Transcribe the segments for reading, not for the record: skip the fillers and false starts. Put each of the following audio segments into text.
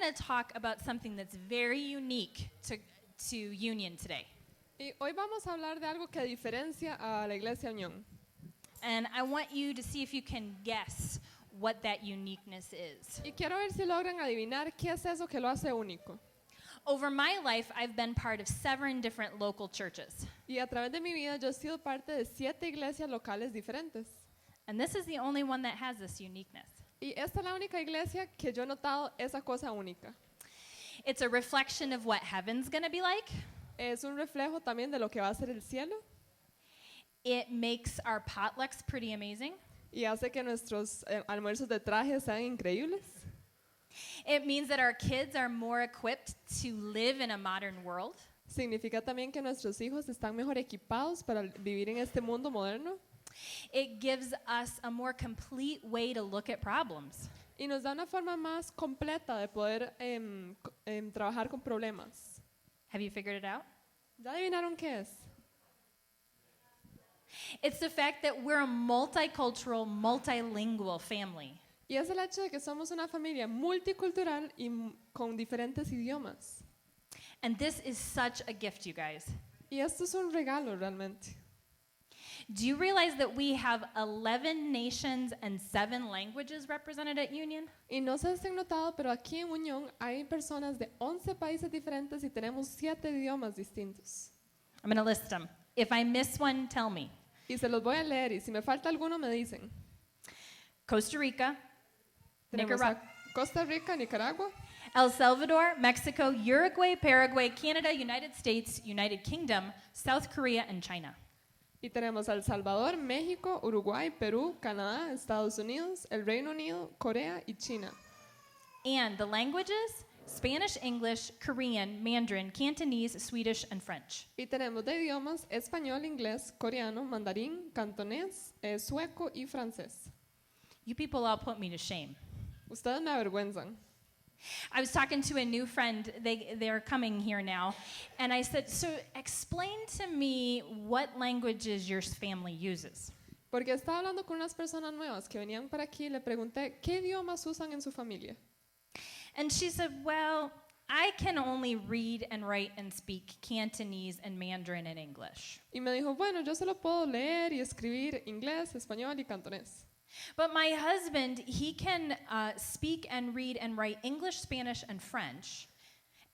going to talk about something that's very unique to Union today. Y hoy vamos a hablar de algo que diferencia a la Iglesia Union. And I want you to see if you can guess what that uniqueness is. Y quiero ver si logran adivinar qué es eso que lo hace único. Over my life, I've been part of 7 different local churches. Y a través de mi vida yo he sido parte de 7 iglesias locales diferentes. And this is the only one that has this uniqueness. Y esta es la única iglesia que yo he notado esa cosa única. It's a reflection of what heaven's going to be like. Es un reflejo también de lo que va a ser el cielo. It makes our potlucks pretty amazing. Y hace que nuestros almuerzos de traje sean increíbles. It means that our kids are more equipped to live in a modern world. Significa también que nuestros hijos están mejor equipados para vivir en este mundo moderno. It gives us a more complete way to look at problems. Y nos da una forma más completa de poder trabajar con problemas. Have you figured it out? ¿Ya adivinaron qué es? It's the fact that we're a multicultural, multilingual family. Y es el hecho de que somos una familia multicultural y con diferentes idiomas. And this is such a gift, you guys. Y esto es un regalo realmente. Do you realize that we have 11 nations and 7 languages represented at Union? Y no sé si han notado, pero aquí en Unión hay personas de 11 países diferentes y tenemos 7 idiomas distintos. I'm going to list them. If I miss one, tell me. Y se los voy a leer y si me falta alguno me dicen. Costa Rica, Tenemos a Costa Rica, Nicaragua, El Salvador, Mexico, Uruguay, Paraguay, Canada, United States, United Kingdom, South Korea, and China. y tenemos a El Salvador, México, Uruguay, Perú, Canadá, Estados Unidos, el Reino Unido, Corea y China. And the languages, Spanish, English, Korean, Mandarin, Cantonese, Swedish, and French. Y tenemos de idiomas español, inglés, coreano, mandarín, cantonés, sueco y francés. You people all put me to shame. Ustedes me avergüenzan. I was talking to a new friend, they're coming here now, and I said, so explain to me what languages your family uses. Porque estaba hablando con unas personas nuevas que venían para aquí y le pregunté, ¿qué idiomas usan en su familia? And she said, well, I can only read and write and speak Cantonese and Mandarin and English. Y me dijo, bueno, yo solo puedo leer y escribir inglés, español y cantonés. But my husband, he can speak and read and write English, Spanish, and French,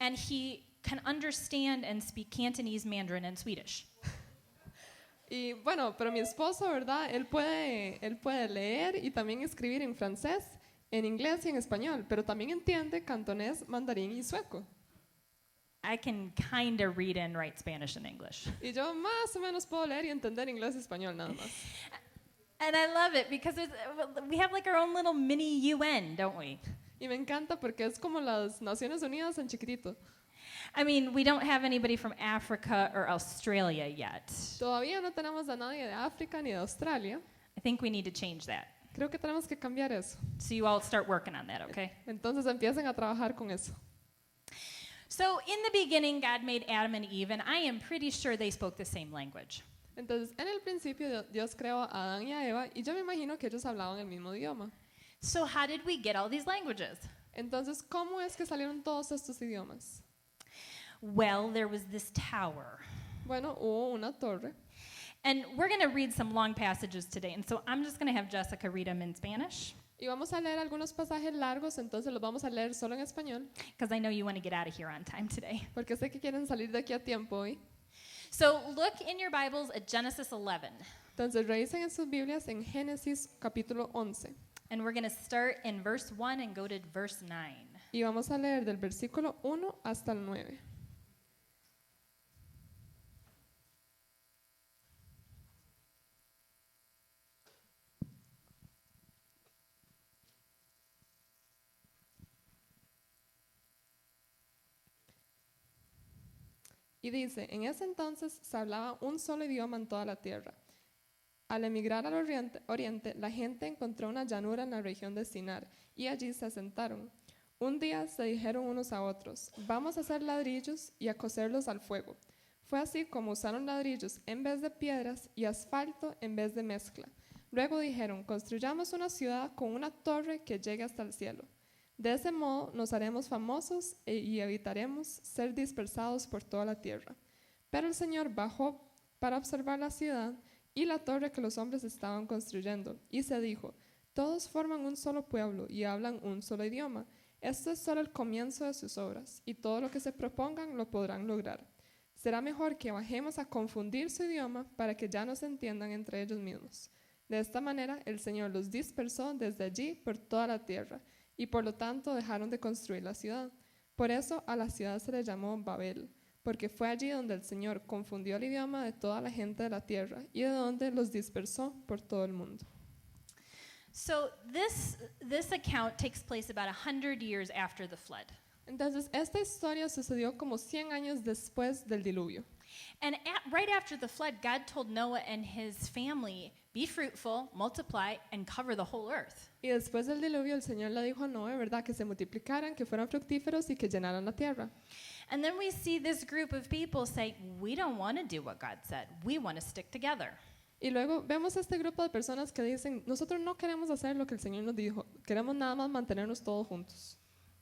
and he can understand and speak Cantonese, Mandarin, and Swedish. Y bueno, pero mi esposo, ¿verdad? Él puede leer y también escribir en francés, en inglés y en español, pero también entiende cantonés, mandarín y sueco. I can kind of read and write Spanish and English. Y yo más o menos puedo leer y entender inglés y español nada más. And I love it because we have like our own little mini UN, don't we? Y me encanta porque es como las Naciones Unidas en chiquitito. I mean, we don't have anybody from Africa or Australia yet. Todavía no tenemos a nadie de África ni de Australia. I think we need to change that. Creo que tenemos que cambiar eso. So you all start working on that, okay? Entonces empiecen a trabajar con eso. So in the beginning, God made Adam and Eve, and I am pretty sure they spoke the same language. Entonces, en el principio Dios creó a Adán y a Eva y yo me imagino que ellos hablaban el mismo idioma. So how did we get all these languages? Entonces, ¿cómo es que salieron todos estos idiomas? Well, there was this tower. Bueno, hubo una torre. And we're going to read some long passages today, and so I'm just going to have Jessica read them in Spanish. Y vamos a leer algunos pasajes largos, entonces los vamos a leer solo en español. Because I know you want to get out of here on time today. Porque sé que quieren salir de aquí a tiempo hoy. So look in your Bibles at Genesis 11. Entonces revisen en sus Biblias en Génesis capítulo 11. And we're going to start in verse 1 and go to verse 9. Y vamos a leer del versículo 1 hasta el 9. Y dice, en ese entonces se hablaba un solo idioma en toda la tierra. Al emigrar al oriente, la gente encontró una llanura en la región de Sinar y allí se asentaron. Un día se dijeron unos a otros, vamos a hacer ladrillos y a coserlos al fuego. Fue así como usaron ladrillos en vez de piedras y asfalto en vez de mezcla. Luego dijeron, construyamos una ciudad con una torre que llegue hasta el cielo. De ese modo nos haremos famosos y evitaremos ser dispersados por toda la tierra. Pero el Señor bajó para observar la ciudad y la torre que los hombres estaban construyendo, y se dijo: todos forman un solo pueblo y hablan un solo idioma. Esto es solo el comienzo de sus obras, y todo lo que se propongan lo podrán lograr. Será mejor que bajemos a confundir su idioma para que ya no se entiendan entre ellos mismos. De esta manera el Señor los dispersó desde allí por toda la tierra, y por lo tanto dejaron de construir la ciudad. Por eso a la ciudad se le llamó Babel, porque fue allí donde el Señor confundió el idioma de toda la gente de la tierra y de donde los dispersó por todo el mundo. So this account takes place about 100 years after the flood. Entonces, esta historia sucedió como 100 años después del diluvio. And right after the flood, God told Noah and his family, be fruitful, multiply, and cover the whole earth. Y después del diluvio, el Señor le dijo a Noé, ¿verdad?, que se multiplicaran, que fueran fructíferos y que llenaran la tierra. And then we see this group of people say, we don't want to do what God said. We want to stick together. Y luego vemos a este grupo de personas que dicen, nosotros no queremos hacer lo que el Señor nos dijo, queremos nada más mantenernos todos juntos.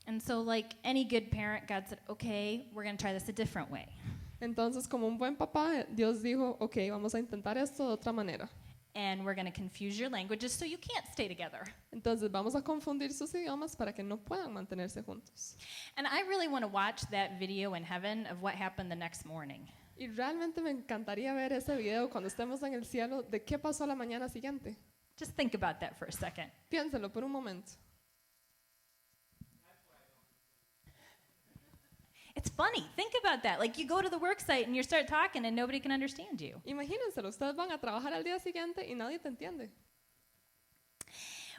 And so like any good parent, God said, okay, we're going to try this a different way. Entonces, como un buen papá, Dios dijo, ok, vamos a intentar esto de otra manera. And we're going to confuse your languages so you can't stay together. Entonces, vamos a confundir sus idiomas para que no puedan mantenerse juntos. And I really want to watch that video in heaven of what happened the next morning. Y realmente me encantaría ver ese video cuando estemos en el cielo de qué pasó la mañana siguiente. Just think about that for a second. Piénselo por un momento. It's funny. Think about that. Like you go to the work site and you start talking and nobody can understand you. Imagínenselo, ustedes van a trabajar al día siguiente y nadie te entiende.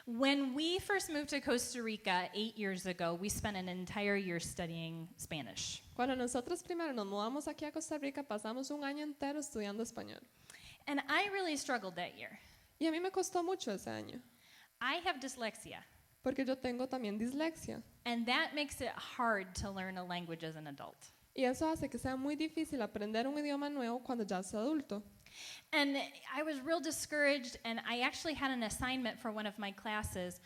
When we first moved to Costa Rica 8 years ago, we spent an entire year studying Spanish. Cuando nosotros primero nos mudamos aquí a Costa Rica, pasamos un año entero estudiando español. And I really struggled that year. Y a mí me costó mucho ese año, I have dyslexia, porque yo tengo también dislexia. and that makes it hard to learn a language as an adult. Y eso hace que sea muy difícil aprender un idioma nuevo cuando ya soy adulto. And I was real discouraged, and I actually had an assignment for one of my classes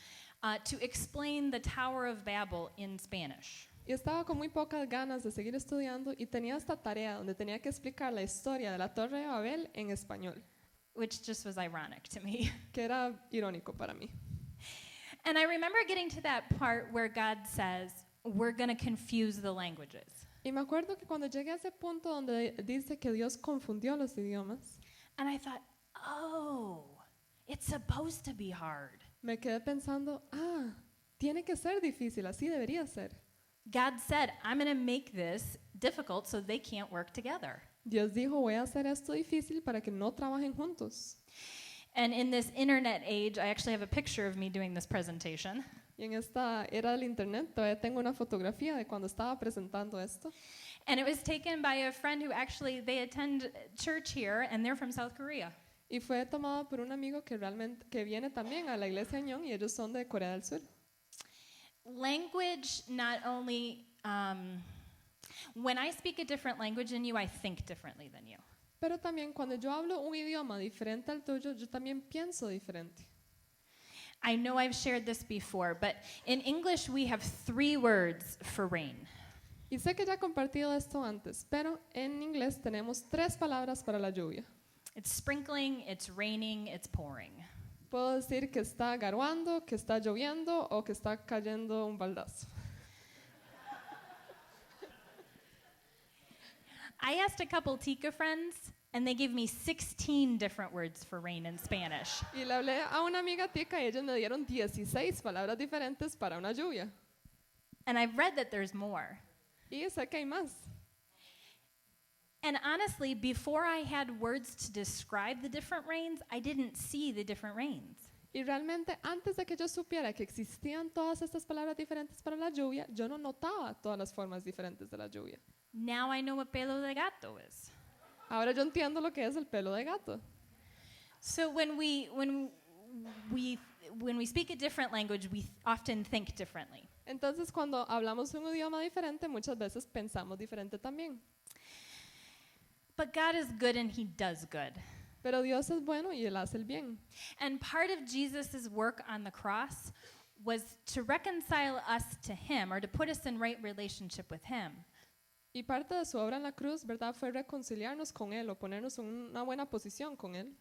to explain the Tower of Babel in Spanish. Y estaba con muy pocas ganas de seguir estudiando y tenía esta tarea donde tenía que explicar la historia de la Torre de Babel en español, Which just was ironic to me. que era irónico para mí. And I remember getting to that part where God says, we're going to confuse the languages. Y me acuerdo que cuando llegué a ese punto donde dice que Dios confundió los idiomas, And I thought, oh, it's supposed to be hard. me quedé pensando, tiene que ser difícil, así debería ser. God said, I'm going to make this difficult so they can't work together. Dios dijo, voy a hacer esto difícil para que no trabajen juntos. And in this internet age, I actually have a picture of me doing this presentation. Y en esta era del internet todavía tengo una fotografía de cuando estaba presentando esto. And it was taken by a friend who actually, they attend church here, and they're from South Korea. Y fue tomada por un amigo que realmente que viene también a la Iglesia Union y ellos son de Corea del Sur. Language not only, when I speak a different language than you, I think differently than you. Pero también cuando yo hablo un idioma diferente al tuyo, yo también pienso diferente. I know I've shared this before, but in English we have 3 words for rain. Y sé que ya he compartido esto antes, pero en inglés tenemos 3 palabras para la lluvia. It's sprinkling, it's raining, it's pouring. Puedo decir que está garuando, que está lloviendo o que está cayendo un baldazo. I asked a couple Tika friends, and they gave me 16 different words for rain in Spanish. Y le hablé a una amiga tica y ellos me dieron 16 palabras diferentes para una lluvia. And I've read that there's more. Y sé que hay más. And honestly, before I had words to describe the different rains, I didn't see the different rains. Y realmente antes de que yo supiera que existían todas estas palabras diferentes para la lluvia, yo no notaba todas las formas diferentes de la lluvia. Now I know what pelo de gato is. Ahora yo entiendo lo que es el pelo de gato. So when we speak a different language, we often think differently. Entonces cuando hablamos un idioma diferente, muchas veces pensamos diferente también. But God is good and he does good. Pero Dios es bueno y Él hace el bien. And part of Jesus' work on the cross was to reconcile us to him, or to put us in right relationship with him. Y parte de su obra en la cruz, ¿verdad?, fue reconciliarnos con Él o ponernos en una buena posición con Él.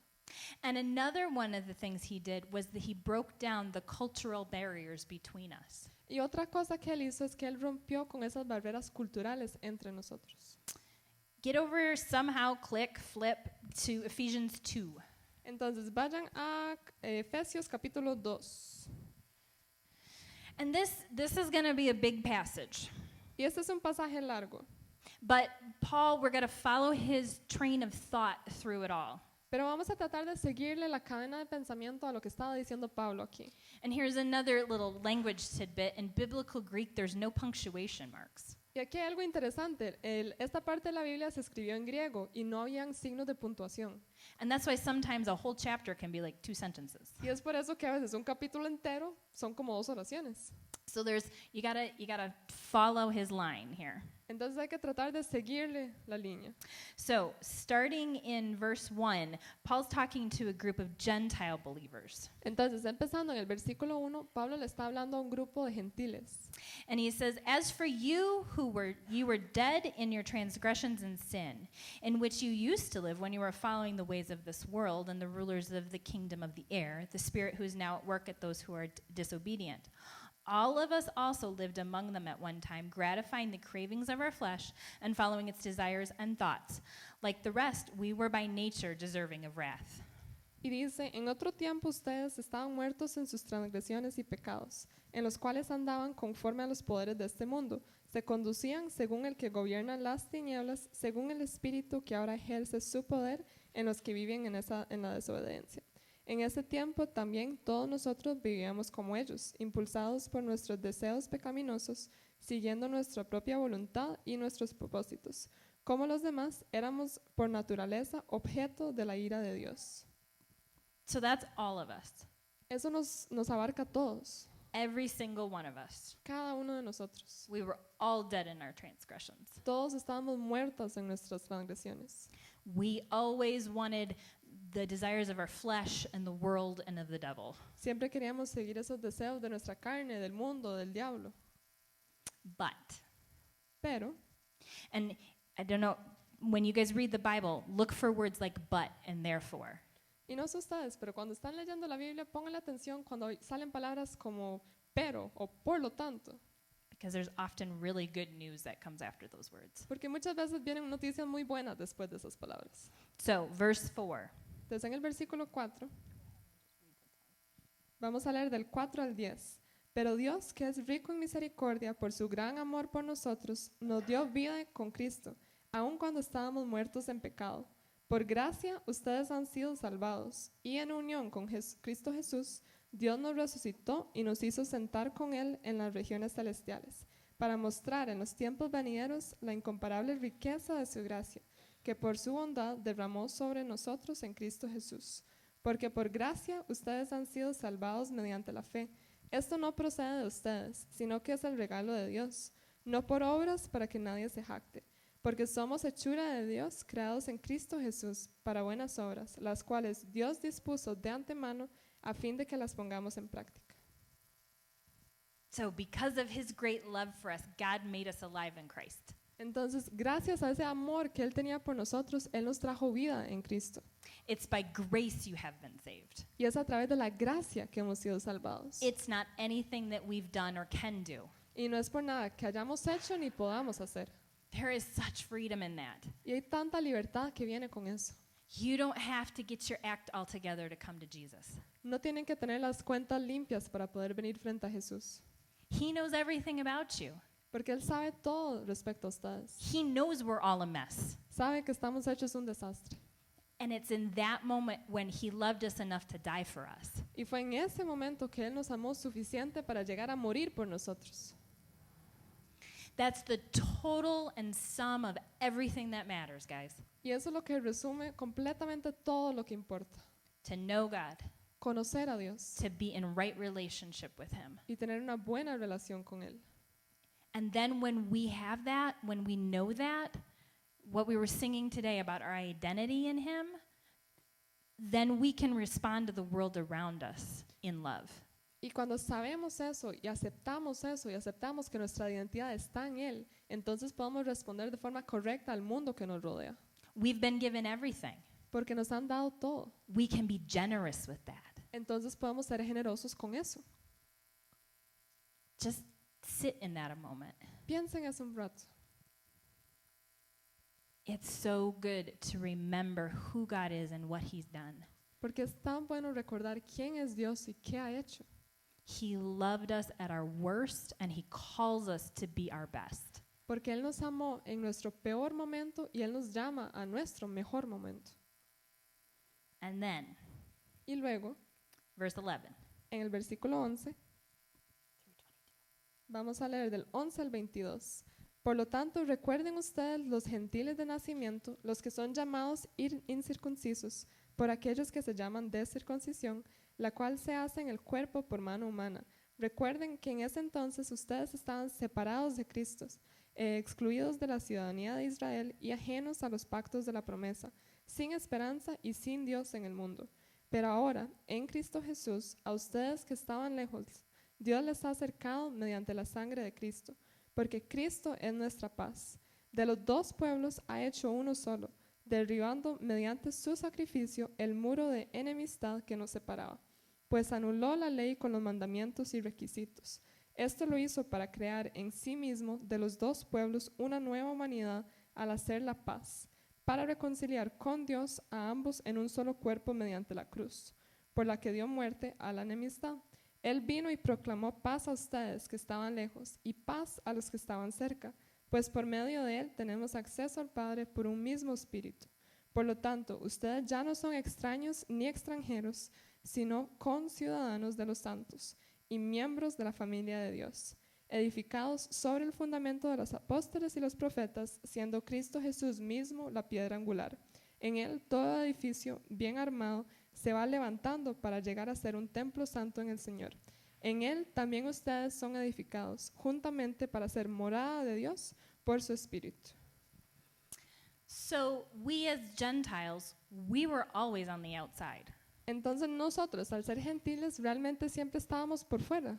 And another one of the things he did was that he broke down the cultural barriers between us. Y otra cosa que Él hizo es que Él rompió con esas barreras culturales entre nosotros. Get over somehow, flip to Ephesians 2. Entonces vayan a Efesios capítulo 2. And this is going to be a big passage. Y este es un pasaje largo. But Paul, we're going to follow his train of thought through it all. Pero vamos a tratar de seguirle la cadena de pensamiento a lo que estaba diciendo Pablo aquí. And here's another little language tidbit. In biblical Greek, there's no punctuation marks. Y aquí hay algo interesante. Esta parte de la Biblia se escribió en griego y no habían signos de puntuación. And that's why sometimes a whole chapter can be like 2 sentences. Y es por eso que a veces un capítulo entero son como 2 oraciones. So you gotta follow his line here. Entonces hay que tratar de seguirle la línea. So starting in verse 1, Paul's talking to a group of Gentile believers. Entonces, empezando en el versículo 1, Pablo le está hablando a un grupo de gentiles. And he says, "As for you you were dead in your transgressions and sin, in which you used to live when you were following the ways of this world and the rulers of the kingdom of the air, the spirit who is now at work at those who are disobedient. All of us also lived among them at one time, gratifying the cravings of our flesh and following its desires and thoughts. Like the rest, we were by nature deserving of wrath." Y dice, en otro tiempo ustedes estaban muertos en sus transgresiones y pecados, en los cuales andaban conforme a los poderes de este mundo. Se conducían según el que gobierna las tinieblas, según el espíritu que ahora ejerce su poder en los que viven en la desobediencia. En ese tiempo también todos nosotros vivíamos como ellos, impulsados por nuestros deseos pecaminosos, siguiendo nuestra propia voluntad y nuestros propósitos. Como los demás, éramos por naturaleza objeto de la ira de Dios. So that's all of us. Eso nos abarca a todos, Every single one of us. cada uno de nosotros. We were all dead in our transgressions. Todos estábamos muertos en nuestras transgresiones. We always wanted the desires of our flesh and the world and of the devil. Siempre queríamos seguir esos deseos de nuestra carne, del mundo, del diablo. But, Pero, and I don't know, when you guys read the Bible, look for words like but and therefore. y no sé ustedes, pero cuando están leyendo la Biblia, pongan atención cuando salen palabras como pero o por lo tanto. Because there's often really good news that comes after those words. Porque muchas veces vienen noticias muy buenas después de esas palabras. So, verse 4. Entonces en el versículo 4, vamos a leer del 4 al 10. Pero Dios, que es rico en misericordia por su gran amor por nosotros, nos dio vida con Cristo, aun cuando estábamos muertos en pecado. Por gracia ustedes han sido salvados, y en unión con Cristo Jesús, Dios nos resucitó y nos hizo sentar con Él en las regiones celestiales, para mostrar en los tiempos venideros la incomparable riqueza de su gracia, que por su bondad derramó sobre nosotros en Cristo Jesús. Porque por gracia ustedes han sido salvados mediante la fe. Esto no procede de ustedes, sino que es el regalo de Dios, no por obras para que nadie se jacte. Porque somos hechura de Dios, creados en Cristo Jesús, para buenas obras, las cuales Dios dispuso de antemano a fin de que las pongamos en práctica. So, because of his great love for us, God made us alive in Christ. Entonces, gracias a ese amor que Él tenía por nosotros, Él nos trajo vida en Cristo. It's by grace you have been saved. Y es a través de la gracia que hemos sido salvados. It's not anything that we've done or can do. Y no es por nada que hayamos hecho ni podamos hacer. There is such freedom in that. Y hay tanta libertad que viene con eso. You don't have to get your act all together to come to Jesus. No tienen que tener las cuentas limpias para poder venir frente a Jesús. He knows everything about you. Porque Él sabe todo respecto a ustedes. He knows we're all a mess. Sabe que estamos hechos un desastre. And it's in that moment when he loved us enough to die for us. Y fue en ese momento que Él nos amó suficiente para llegar a morir por nosotros. That's the total and sum of everything that matters, guys. Y eso es lo que resume completamente todo lo que importa. To know God, Conocer a Dios to be in right relationship with him. y tener una buena relación con Él. And then when we have that, when we know that, what we were singing today about our identity in him, then we can respond to the world around us in love. Y cuando sabemos eso y aceptamos que nuestra identidad está en Él, entonces podemos responder de forma correcta al mundo que nos rodea. We've been given everything. Porque nos han dado todo. We can be generous with that. Entonces podemos ser generosos con eso. Just sit in that a moment. Piensen eso un rato. It's so good to remember who God is and what He's done. Porque es tan bueno recordar quién es Dios y qué ha hecho. He loved us at our worst, and He calls us to be our best. Porque Él nos amó en nuestro peor momento y Él nos llama a nuestro mejor momento. And then, Y luego, verse 11. en el versículo 11, vamos a leer del 11 al 22. Por lo tanto, recuerden ustedes los gentiles de nacimiento, los que son llamados incircuncisos, por aquellos que se llaman de circuncisión, la cual se hace en el cuerpo por mano humana. Recuerden que en ese entonces ustedes estaban separados de Cristo, excluidos de la ciudadanía de Israel y ajenos a los pactos de la promesa, sin esperanza y sin Dios en el mundo. Pero ahora, en Cristo Jesús, a ustedes que estaban lejos, Dios les ha acercado mediante la sangre de Cristo, porque Cristo es nuestra paz. De los dos pueblos ha hecho uno solo, derribando mediante su sacrificio el muro de enemistad que nos separaba, pues anuló la ley con los mandamientos y requisitos. Esto lo hizo para crear en sí mismo de los dos pueblos una nueva humanidad al hacer la paz, para reconciliar con Dios a ambos en un solo cuerpo mediante la cruz, por la que dio muerte a la enemistad. Él vino y proclamó paz a ustedes que estaban lejos y paz a los que estaban cerca, pues por medio de Él tenemos acceso al Padre por un mismo espíritu. Por lo tanto, ustedes ya no son extraños ni extranjeros, sino conciudadanos de los santos y miembros de la familia de Dios, edificados sobre el fundamento de los apóstoles y los profetas, siendo Cristo Jesús mismo la piedra angular. En Él todo edificio bien armado se va levantando para llegar a ser un templo santo en el Señor. En Él también ustedes son edificados juntamente para ser morada de Dios por su Espíritu. So we as Gentiles, we were always on the outside. Entonces nosotros, al ser gentiles, realmente siempre estábamos por fuera.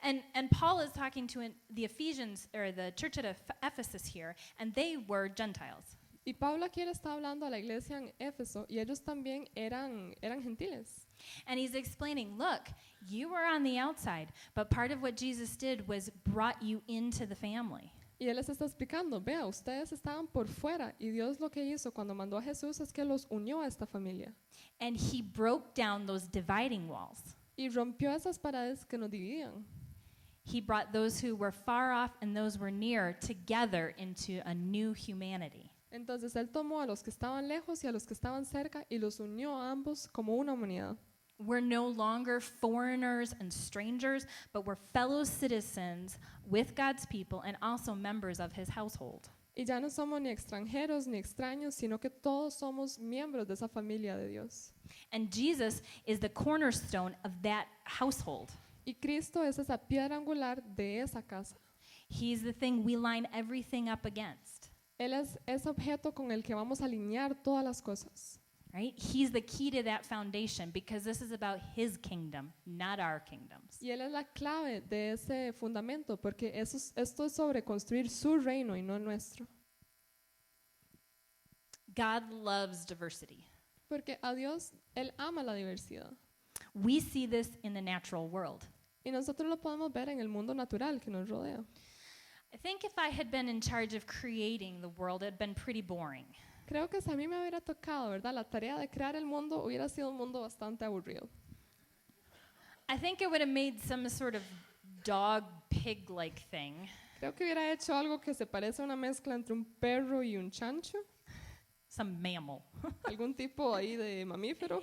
And Paul is talking to the Ephesians, or the church at Ephesus here, and they were Gentiles. Y Pablo aquí le está hablando a la iglesia en Éfeso y ellos también eran gentiles. And he's explaining, look, you were on the outside, but part of what Jesus did was brought you into the family. Y él les está explicando, vea, ustedes estaban por fuera y Dios lo que hizo cuando mandó a Jesús es que los unió a esta familia. And he broke down those dividing walls. Y rompió esas paredes que nos dividían. He brought those who were far off and those were near together into a new humanity. Entonces él tomó a los que estaban lejos y a los que estaban cerca y los unió a ambos como una humanidad. We're no longer foreigners and strangers, but we're fellow citizens with God's people and also members of His household. Y ya no somos ni extranjeros ni extraños, sino que todos somos miembros de esa familia de Dios. And Jesus is the cornerstone of that household. Y Cristo es esa piedra angular de esa casa. He's the thing we line everything up against. Él es ese objeto con el que vamos a alinear todas las cosas. Right? He's the key to that foundation because this is about His kingdom, not our kingdoms. Y Él es la clave de ese fundamento, porque esto es sobre construir su reino y no el nuestro. God loves diversity. Porque a Dios, Él ama la diversidad. We see this in the natural world. Y nosotros lo podemos ver en el mundo natural que nos rodea. I think if I had been in charge of creating the world, it had been pretty boring. Creo que si a mí me hubiera tocado, ¿verdad? La tarea de crear el mundo hubiera sido un mundo bastante aburrido. I think it would have made some sort of dog pig-like thing. Creo que hubiera hecho algo que se parece a una mezcla entre un perro y un chancho. Some mammal. Algún tipo ahí de mamífero.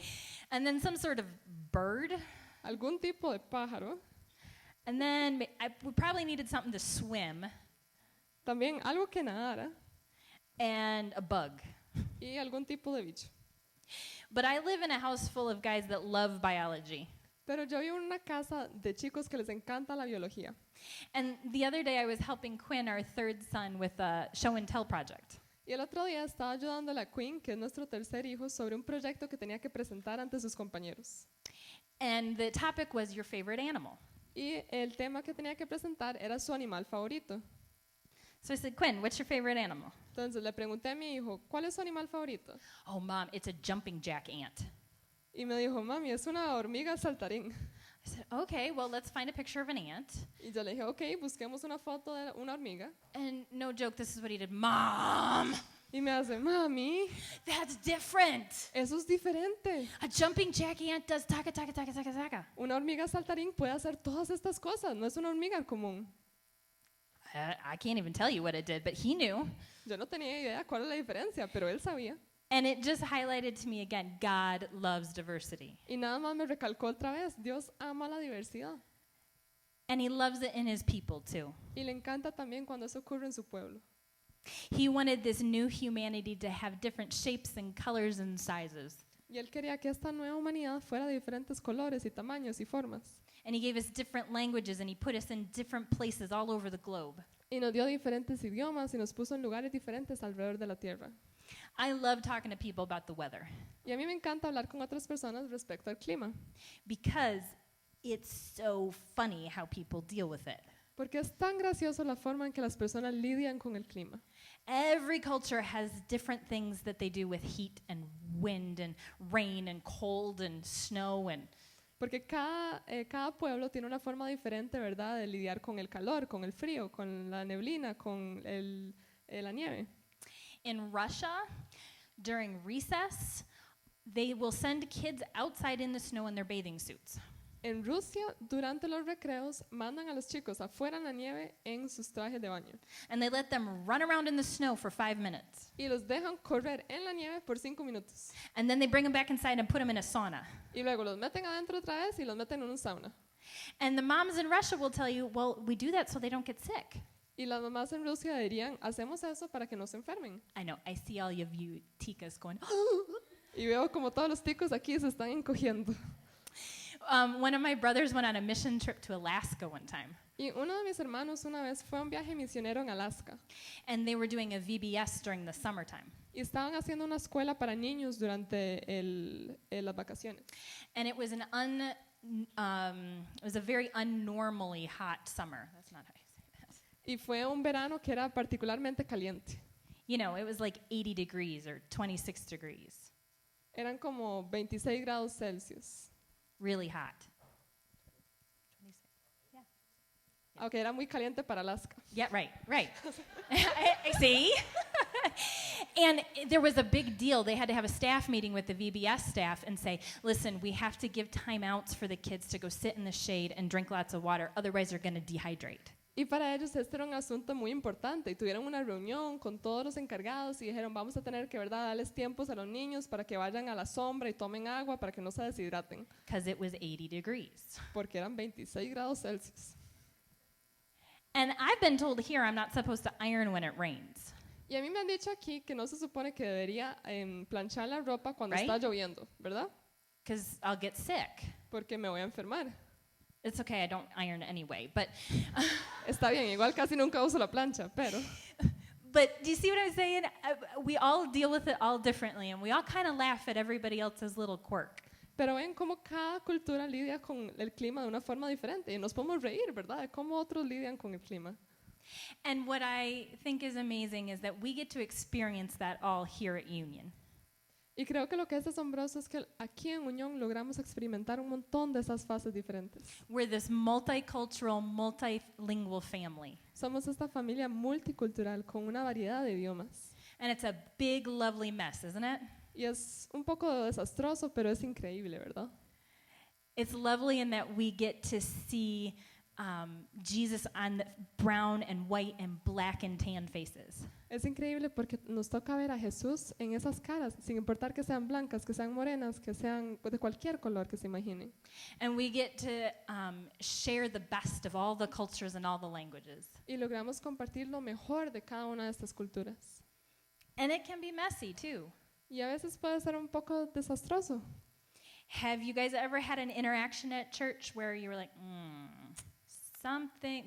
And then some sort of bird. Algún tipo de pájaro. And then we probably needed something to swim. También algo que nadara. And a bug. Y algún tipo de bicho. But I live in a house full of guys that love biology. Pero yo vivo en una casa de chicos que les encanta la biología. And the other day I was helping Quinn, our third son, with a show and tell project. Y el otro día estaba ayudando a la Queen, que es nuestro tercer hijo, sobre un proyecto que tenía que presentar ante sus compañeros. And the topic was your favorite animal. Y el tema que tenía que presentar era su animal favorito. So I said, Quinn, what's your favorite animal? Entonces le pregunté a mi hijo, ¿cuál es su animal favorito? Oh, Mom, it's a jumping jack ant. Y me dijo, mami, es una hormiga saltarín. I said, okay, well, let's find a picture of an ant. Y yo le dije, ok, busquemos una foto de una hormiga. And no joke, this is what he did. Mom, Y me hace, mami, that's different. eso es diferente. A jumping jack ant does taka, taka, taka, taka, taka. Una hormiga saltarín puede hacer todas estas cosas, no es una hormiga común. I can't even tell you what it did, but he knew. Yo no tenía idea cuál es la diferencia, pero él sabía. And it just highlighted to me again, God loves diversity. Y nada más me recalcó otra vez, Dios ama la diversidad. And he loves it in his people too. Y le encanta también cuando eso ocurre en su pueblo. He wanted this new humanity to have different shapes and colors and sizes. Y él quería que esta nueva humanidad fuera de diferentes colores y tamaños y formas. And he gave us different languages and he put us in different places all over the globe. Y nos dio diferentes idiomas y nos puso en lugares diferentes alrededor de la tierra. I love talking to people about the weather Y a mí me encanta hablar con otras personas respecto al clima, because it's so funny how people deal with it. porque es tan gracioso la forma en que las personas lidian con el clima. Every culture has different things that they do with heat and wind and rain and cold and snow and Porque cada pueblo tiene una forma diferente, ¿verdad?, de lidiar con el calor, con el frío, con la neblina, con la nieve. in Russia, during recess, they will send kids outside in the snow in their bathing suits. En Rusia, durante los recreos, mandan a los chicos afuera en la nieve en sus trajes de baño. And they let them run around in the snow for 5 minutes. Y los dejan correr en la nieve por 5 minutos. And then they bring them back inside and put them in a sauna. Y luego los meten adentro otra vez y los meten en un sauna. And the moms in Russia will tell you, well, we do that so they don't get sick. Y las mamás en Rusia dirían, hacemos eso para que no se enfermen. I know, I see all of you ticas going, Y veo como todos los ticos aquí se están encogiendo. One of my brothers went on a mission trip to Alaska one time. Y uno de mis hermanos una vez fue a un viaje misionero en Alaska. And they were doing a VBS during the summertime. Y estaban haciendo una escuela para niños durante las vacaciones. And it was it was a very unnormally hot summer. That's not how you say that. Y fue un verano que era particularmente caliente. You know, it was like 80 degrees or 26 degrees. Eran como 26 grados Celsius. Really hot. 26. Yeah. Ok, era muy caliente para Alaska. Yeah, right. I see? And there was a big deal. They had to have a staff meeting with the VBS staff and say, listen, we have to give timeouts for the kids to go sit in the shade and drink lots of water, otherwise they're going to dehydrate. Y para ellos este era un asunto muy importante. Y tuvieron una reunión con todos los encargados y dijeron, vamos a tener que, ¿verdad?, darles tiempos a los niños para que vayan a la sombra y tomen agua para que no se deshidraten. Because it was 80 degrees. Porque eran 26 grados Celsius. And I've been told here I'm not supposed to iron when it rains. Y a mí me han dicho aquí que no se supone que debería planchar la ropa cuando Right? está lloviendo, ¿verdad? Because I'll get sick. Porque me voy a enfermar. It's okay, I don't iron anyway. But Está bien, igual casi nunca uso la plancha, pero do you see what I'm saying? We all deal with it all differently, and we all kind of laugh at everybody else's little quirk. pero ven cómo cada cultura lidia con el clima de una forma diferente. Y nos podemos reír, ¿verdad?, de cómo otros lidian con el clima. And what I think is amazing is that we get to experience that all here at Union. Y creo que lo que es asombroso es que aquí en Unión logramos experimentar un montón de esas fases diferentes. We're this multicultural, multilingual family. Somos esta familia multicultural con una variedad de idiomas. And it's a big, lovely mess, isn't it? Y es un poco desastroso, pero es increíble, ¿verdad? It's lovely in that we get to see Jesus on the brown and white and black and tan faces. Es increíble porque nos toca ver a Jesús en esas caras, sin importar que sean blancas, que sean morenas, que sean de cualquier color que se imaginen. And we get to share the best of all the cultures and all the languages. Y logramos compartir lo mejor de cada una de estas culturas. And it can be messy too. Y a veces puede ser un poco desastroso. Have you guys ever had an interaction at church where you were like,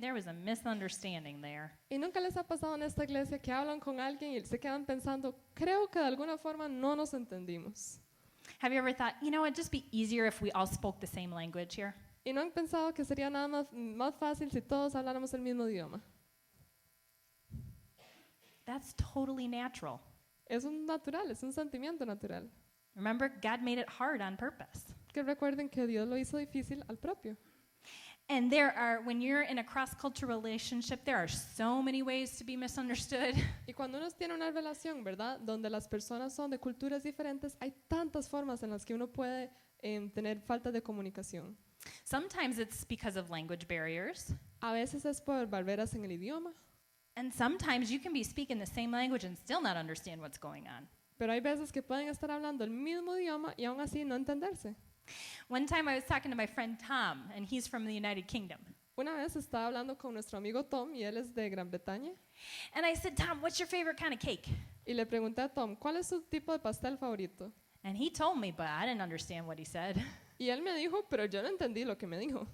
there was a misunderstanding there? ¿Y nunca les ha pasado en esta iglesia que hablan con alguien y se quedan pensando, creo que de alguna forma no nos entendimos? Have you ever thought, you know, it'd just be easier if we all spoke the same language here? ¿Y no han pensado que sería nada más fácil si todos habláramos el mismo idioma? That's totally natural. Es un natural, es un sentimiento natural. Remember, God made it hard on purpose. Que recuerden que Dios lo hizo difícil al propio. And when you're in a cross-cultural relationship, there are so many ways to be misunderstood. Y cuando uno tiene una relación, ¿verdad? Donde las personas son de culturas diferentes, hay tantas formas en las que uno puede tener falta de comunicación. Sometimes it's because of language barriers. A veces es por barreras en el idioma, And sometimes you can be speaking the same language and still not understand what's going on. pero hay veces que pueden estar hablando el mismo idioma y aún así no entenderse. One time I was talking to my friend Tom, and he's from the United Kingdom. Una vez estaba hablando con nuestro amigo Tom y él es de Gran Bretaña And I said, Tom, what's your favorite kind of cake? y le pregunté a Tom, ¿cuál es su tipo de pastel favorito? And he told me, but I didn't understand what he said. Y él me dijo, pero yo no entendí lo que me dijo.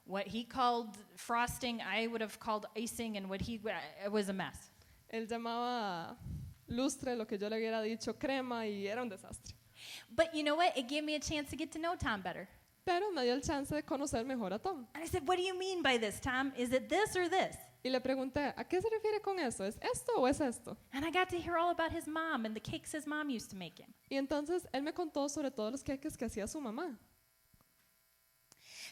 What he called frosting, I would have called icing, and it was a mess. Él llamaba lustre lo que yo le hubiera dicho crema y era un desastre. But you know what? It gave me a chance to get to know Tom better. Pero me dio el chance de conocer mejor a Tom. And I said, what do you mean by this, Tom? Is it this or this? Y le pregunté, ¿a qué se refiere con eso? ¿Es esto o es esto? And I got to hear all about his mom and the cakes his mom used to make him. Y entonces él me contó sobre todos los queques que hacía su mamá.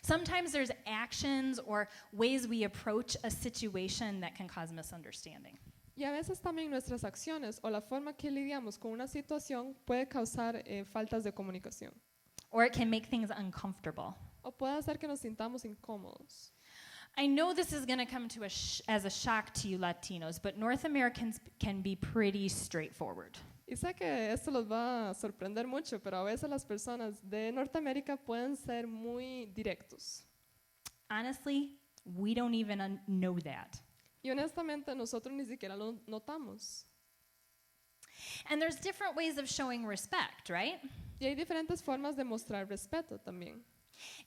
Sometimes there's actions or ways we approach a situation that can cause misunderstanding. Y a veces también nuestras acciones o la forma que lidiamos con una situación puede causar faltas de comunicación. Or it can make things uncomfortable. O puede hacer que nos sintamos incómodos. I know this is going to come to as a shock to you Latinos, but North Americans can be pretty straightforward. Y sé que esto los va a sorprender mucho, pero a veces las personas de Norteamérica pueden ser muy directos. Honestly, we don't even know that. Y honestamente nosotros ni siquiera lo notamos. And there's different ways of showing respect, right? Y hay diferentes formas de mostrar respeto también.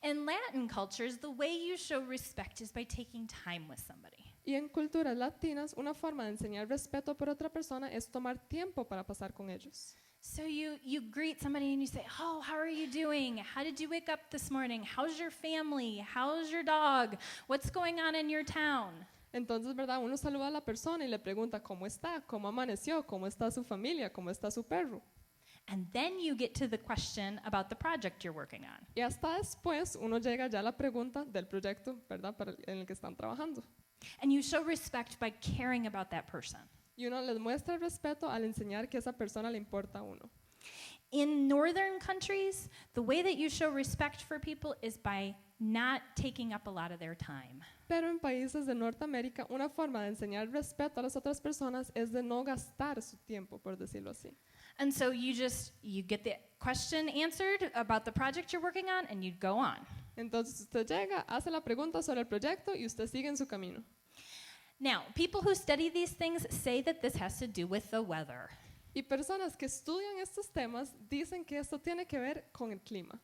In Latin cultures, the way you show respect is by taking time with somebody. Y en culturas latinas, una forma de enseñar respeto por otra persona es tomar tiempo para pasar con ellos. So you greet somebody and you say, oh, how are you doing? How did you wake up this morning? How's your family? How's your dog? What's going on in your town? Entonces, ¿verdad? Uno saluda a la persona y le pregunta cómo está, cómo amaneció, cómo está su familia, cómo está su perro. And then you get to the question about the project you're working on. Y hasta después uno llega ya a la pregunta del proyecto, ¿verdad? En el que están trabajando. And you show respect by caring about that person. Y uno les muestra el respeto al enseñar que esa persona le importa a uno. In northern countries, the way that you show respect for people is by not taking up a lot of their time. Pero en países de Norteamérica, una forma de enseñar respeto a las otras personas es de no gastar su tiempo, por decirlo así. And so you get the question answered about the project you're working on and you go on. Entonces usted llega, hace la pregunta sobre el proyecto y usted sigue en su camino. Now, people who study these things say that this has to do with the weather. Y personas que estudian estos temas dicen que esto tiene que ver con el clima.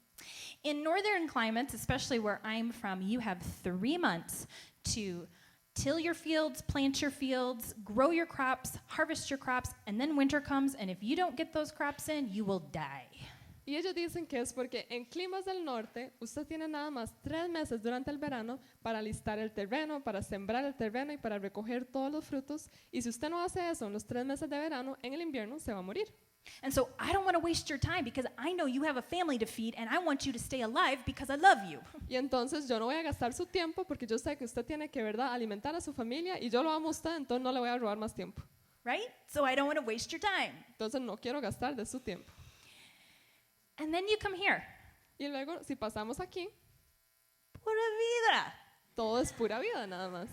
In northern climates, especially where I'm from, you have 3 months to till your fields, plant your fields, grow your crops, harvest your crops, and then winter comes, and if you don't get those crops in, you will die. Y ellos dicen que es porque en climas del norte usted tiene nada más 3 meses durante el verano para alistar el terreno, para sembrar el terreno y para recoger todos los frutos. Y si usted no hace eso en los 3 meses de verano, en el invierno se va a morir. And so I don't want to waste your time because I know you have a family to feed and I want you to stay alive because I love you. Y entonces yo no voy a gastar su tiempo porque yo sé que usted tiene que, ¿verdad?, alimentar a su familia y yo lo amo a usted, entonces no le voy a robar más tiempo. Right? So I don't want to waste your time. Entonces no quiero gastar de su tiempo. And then you come here. Y luego, si pasamos aquí, Pura vida. todo es pura vida nada más.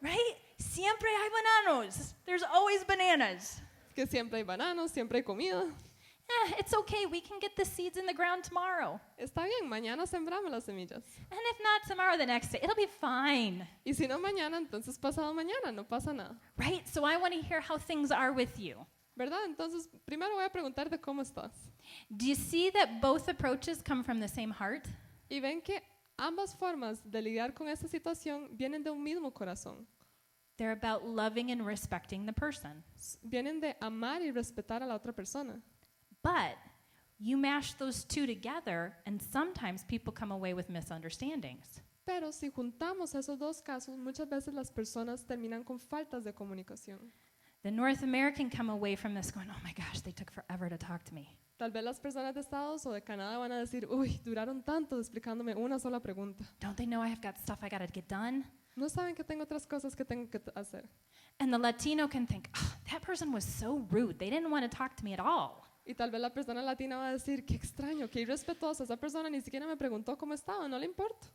Right? Siempre hay bananos. There's always bananas. Que siempre hay bananos, siempre hay comida. It's okay. We can get the seeds in the ground tomorrow. Está bien, mañana sembramos las semillas. And if not tomorrow, the next day. It'll be fine. Y si no mañana, entonces pasado mañana, no pasa nada. Right? So I want to hear how things are with you. ¿Verdad? Entonces, primero voy a preguntarte cómo estás. Do you see that both approaches come from the same heart? Y ven que ambas formas de lidiar con esta situación vienen de un mismo corazón. They're about loving and respecting the person. Vienen de amar y respetar a la otra persona. But you mash those two together, and sometimes people come away with misunderstandings. Pero si juntamos esos dos casos, muchas veces las personas terminan con faltas de comunicación. The North American come away from this going, oh my gosh, they took forever to talk to me. Tal vez las personas de Estados o de Canadá van a decir, uy, duraron tanto explicándome una sola pregunta. Don't they know I have got stuff I got to get done? No saben que tengo otras cosas que tengo que hacer. And the Latino can think, oh, that person was so rude. They didn't want to talk to me at all. Y tal vez la persona latina va a decir, qué extraño, qué irrespetuosa, esa persona ni siquiera me preguntó cómo estaba, no le importa.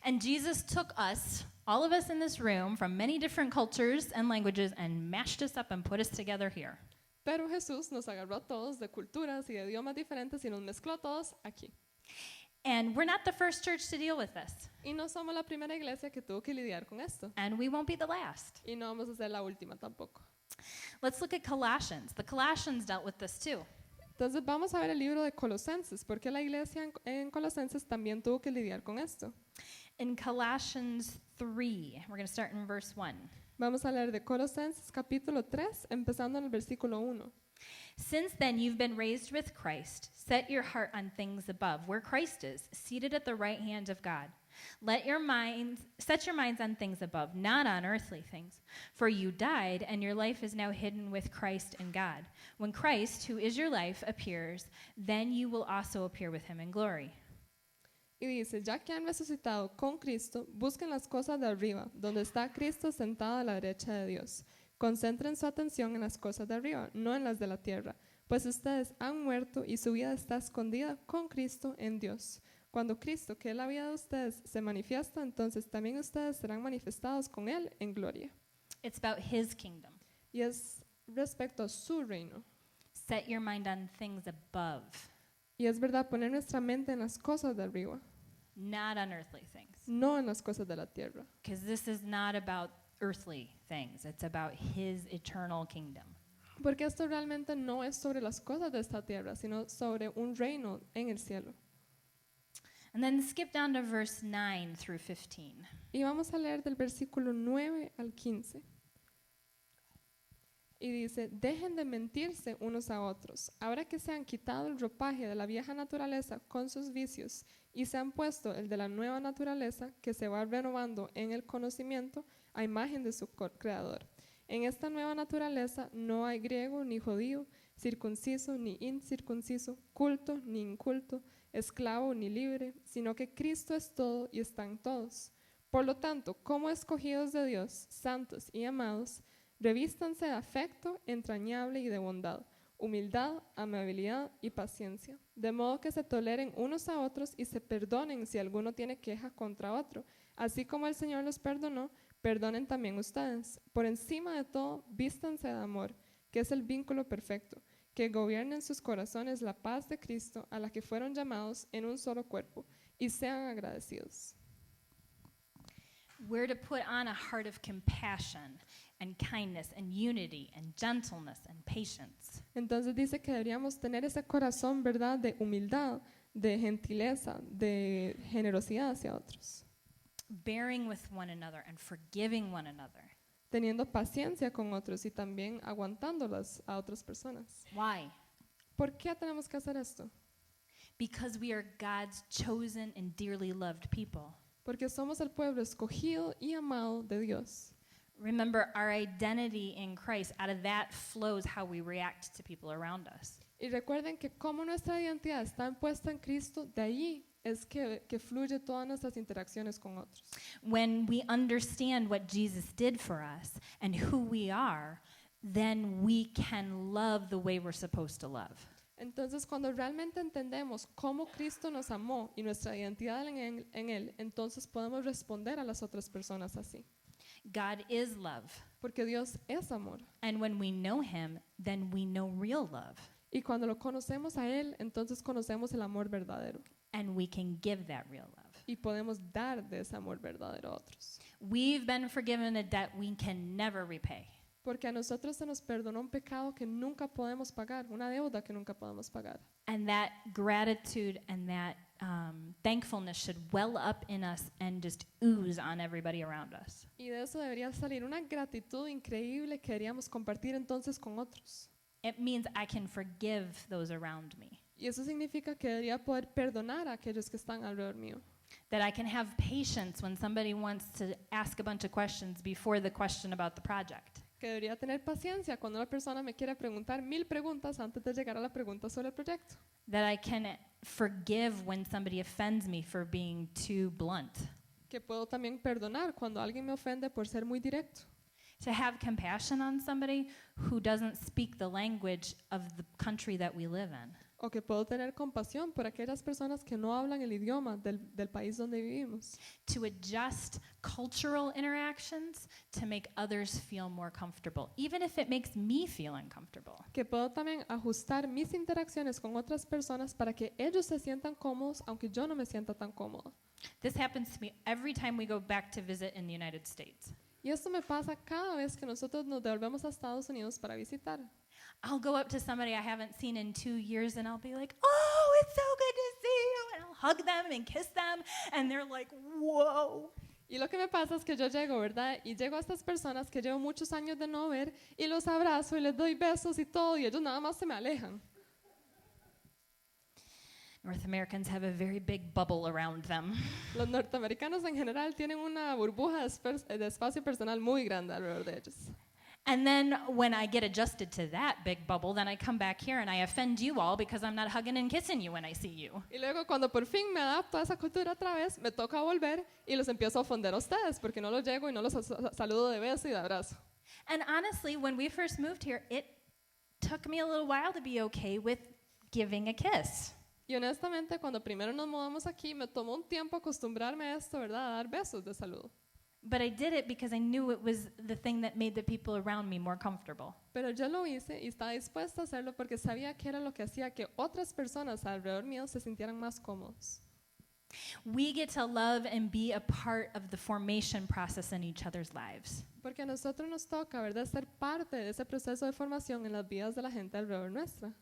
And Jesus took us, all of us in this room, from many different cultures and languages, and mashed us up and put us together here. Pero Jesús nos agarró a todos de culturas y de idiomas diferentes y nos mezcló a todos aquí. And we're not the first church to deal with this. Y no somos la primera iglesia que tuvo que lidiar con esto. And we won't be the last. Y no vamos a ser la última tampoco. Let's look at Colossians. The Colossians dealt with this too. Entonces vamos a ver el libro de Colosenses, porque la iglesia en Colosenses también tuvo que lidiar con esto. In Colossians 3, we're going to start in verse 1. Vamos a leer de Colosenses capítulo 3, empezando en el versículo 1. Since then you've been raised with Christ. Set your heart on things above, where Christ is, seated at the right hand of God. Set your minds on things above, not on earthly things. For you died, and your life is now hidden with Christ in God. When Christ, who is your life, appears, then you will also appear with him in glory. Y dice, ya que han resucitado con Cristo, busquen las cosas de arriba, donde está Cristo sentado a la derecha de Dios. Concentren su atención en las cosas de arriba, no en las de la tierra, pues ustedes han muerto y su vida está escondida con Cristo en Dios. Cuando Cristo, que es la vida de ustedes, se manifiesta, entonces también ustedes serán manifestados con Él en gloria. It's about his kingdom. Y es respecto a su reino. Set your mind on things above, Y es verdad, poner nuestra mente en las cosas de arriba, not on earthly things. no en las cosas de la tierra. Because this is not about earthly things. It's about his eternal kingdom. Porque esto realmente no es sobre las cosas de esta tierra, sino sobre un reino en el cielo. And then skip down to verse 9 through 15. Y vamos a leer del versículo 9 al 15. Y dice, dejen de mentirse unos a otros. Ahora que se han quitado el ropaje de la vieja naturaleza con sus vicios y se han puesto el de la nueva naturaleza que se va renovando en el conocimiento a imagen de su creador. En esta nueva naturaleza no hay griego ni judío, circunciso ni incircunciso, culto ni inculto, esclavo ni libre, sino que Cristo es todo y están todos. Por lo tanto, como escogidos de Dios, santos y amados, revístanse de afecto entrañable y de bondad, humildad, amabilidad y paciencia, de modo que se toleren unos a otros y se perdonen si alguno tiene queja contra otro. Así como el Señor los perdonó, perdonen también ustedes. Por encima de todo, vístanse de amor, que es el vínculo perfecto, que gobierne en sus corazones la paz de Cristo, a la que fueron llamados en un solo cuerpo, y sean agradecidos. We're to put on a heart of compassion and kindness and unity and gentleness and patience. Entonces dice que deberíamos tener ese corazón, ¿verdad?, de humildad, de gentileza, de generosidad hacia otros. Bearing with one another and forgiving one another. Teniendo paciencia con otros y también aguantándolas a otras personas. Why? ¿Por qué tenemos que hacer esto? Because we are God's chosen and dearly loved people. Porque somos el pueblo escogido y amado de Dios. Remember, our identity in Christ, out of that flows how we react to people around us. Y recuerden que como nuestra identidad está puesta en Cristo, de allí es que fluye todas nuestras interacciones con otros. When we understand what Jesus did for us and who we are, then we can love the way we're supposed to love. Entonces, cuando realmente entendemos cómo Cristo nos amó y nuestra identidad en Él, entonces podemos responder a las otras personas así. God is love. Porque Dios es amor. And when we know him, then we know real love. Y cuando lo conocemos a Él, entonces conocemos el amor verdadero. And we can give that real love. Y podemos dar de ese amor verdadero a otros. We've been forgiven a debt we can never repay. Porque a nosotros se nos perdonó un pecado que nunca podemos pagar, una deuda que nunca podemos pagar. And that gratitude and that thankfulness should well up in us and just ooze on everybody around us. Y de eso debería salir una gratitud increíble que deberíamos compartir entonces con otros. It means I can forgive those around me, Y eso significa que debería poder perdonar a aquellos que están alrededor mío. that I can have patience when somebody wants to ask a bunch of questions before the question about the project, Que debería tener paciencia cuando una persona me quiere preguntar 1000 preguntas antes de llegar a la pregunta sobre el proyecto. that I can forgive when somebody offends me for being too blunt, Que puedo también perdonar cuando alguien me ofende por ser muy directo. to have compassion on somebody who doesn't speak the language of the country that we live in, O que puedo tener compasión por aquellas personas que no hablan el idioma del país donde vivimos. to adjust cultural interactions to make others feel more comfortable, even if it makes me feel uncomfortable. Que puedo también ajustar mis interacciones con otras personas para que ellos se sientan cómodos, aunque yo no me sienta tan cómodo. This happens to me every time we go back to visit in the United States. Y esto me pasa cada vez que nosotros nos devolvemos a Estados Unidos para visitar. I'll go up to somebody I haven't seen in 2 years and I'll be like, oh, it's so good to see you. And I'll hug them and kiss them. And they're like, whoa. Y lo que me pasa es que yo llego, ¿verdad? Y llego a estas personas que llevo muchos años de no ver y los abrazo y les doy besos y todo y ellos nada más se me alejan. North Americans have a very big bubble around them. Los norteamericanos en general tienen una burbuja de espacio personal muy grande alrededor de ellos. And then when I get adjusted to that big bubble, then I come back here and I offend you all because I'm not hugging and kissing you when I see you. Y luego cuando por fin me adapto a esa cultura otra vez, me toca volver y los empiezo a ofender a ustedes porque no los llego y no los saludo de beso y de abrazo. And honestly, when we first moved here, it took me a little while to be okay with giving a kiss. Y honestamente, cuando primero nos mudamos aquí, me tomó un tiempo acostumbrarme a esto, ¿verdad? A dar besos de saludo. But I did it because I knew it was the thing that made the people around me more comfortable. Pero yo lo hice y estaba dispuesta a hacerlo porque sabía que era lo que hacía que otras personas alrededor mío se sintieran más cómodos. We get to love and be a part of the formation process in each other's lives. Porque a nosotros nos toca, ¿verdad?, ser parte de ese proceso de formación en las vidas de la gente alrededor nuestra.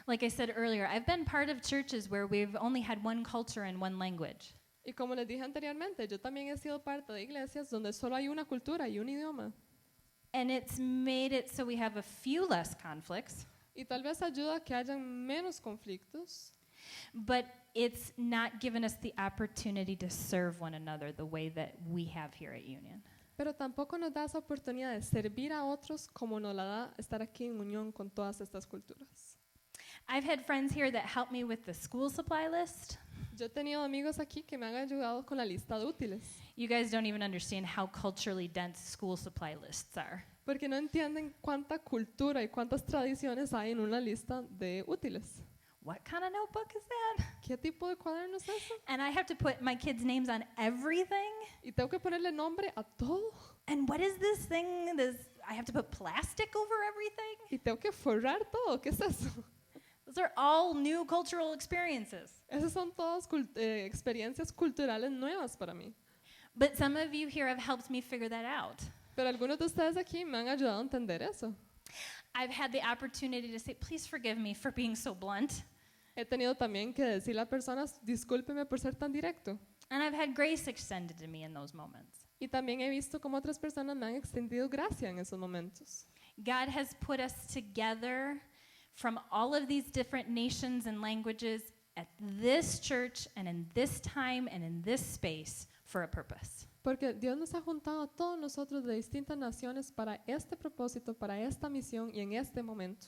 Like I said earlier, I've been part of churches where we've only had one culture and one language. Y como les dije anteriormente, yo también he sido parte de iglesias donde solo hay una cultura y un idioma. And it's made it so we have a few less conflicts, Y tal vez ayuda a que hayan menos conflictos, but it's not given us the opportunity to serve one another the way that we have here at Union. pero tampoco nos da esa oportunidad de servir a otros como nos la da estar aquí en unión con todas estas culturas. I've had friends here that help me with the school supply list. Yo he tenido amigos aquí que me han ayudado con la lista de útiles, You guys don't even understand how culturally dense school supply lists are. porque no entienden cuánta cultura y cuántas tradiciones hay en una lista de útiles. What kind of notebook is that? ¿Qué tipo de cuaderno es eso? And I have to put my kids' names on everything. Y tengo que ponerle nombre a todo. And what is this thing? I have to put plastic over everything? Y tengo que forrar todo. ¿Qué es eso? Those are all new cultural experiences. Esas son todas experiencias culturales nuevas para mí. But some of you here have helped me figure that out. Pero algunos de ustedes aquí me han ayudado a entender eso. I've had the opportunity to say, please forgive me for being so blunt. He tenido también que decirle a personas, discúlpeme por ser tan directo. And I've had grace extended to me in those moments. Y también he visto cómo otras personas me han extendido gracia en esos momentos. God has put us together from all of these different nations and languages at this church and in this time and in this space for a purpose. Porque Dios nos ha juntado a todos nosotros de distintas naciones para este propósito, para esta misión y en este momento.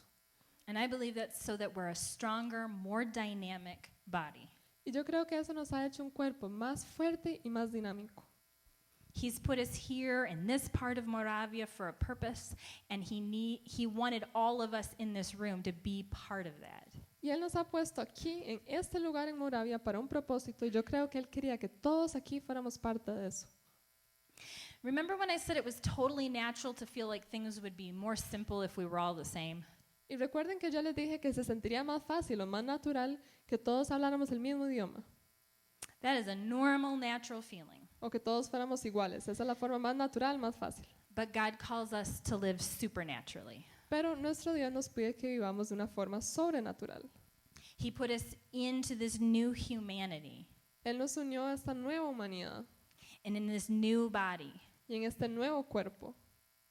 And I believe that's so that we're a stronger, more dynamic body. Y yo creo que eso nos ha hecho un cuerpo más fuerte y más dinámico. He's put us here in this part of Moravia for a purpose, and he wanted all of us in this room to be part of that. Y Él nos ha puesto aquí, en este lugar en Moravia, para un propósito, y yo creo que Él quería que todos aquí fuéramos parte de eso. Remember when I said it was totally natural to feel like things would be more simple if we were all the same? Y recuerden que yo les dije que se sentiría más fácil o más natural que todos habláramos el mismo idioma, That is a normal, natural feeling. o que todos fuéramos iguales. Esa es la forma más natural, más fácil. But God calls us to live supernaturally. Pero nuestro Dios nos pide que vivamos de una forma sobrenatural. He put us into this new humanity Él nos unió a esta nueva humanidad and in this new body. y en este nuevo cuerpo.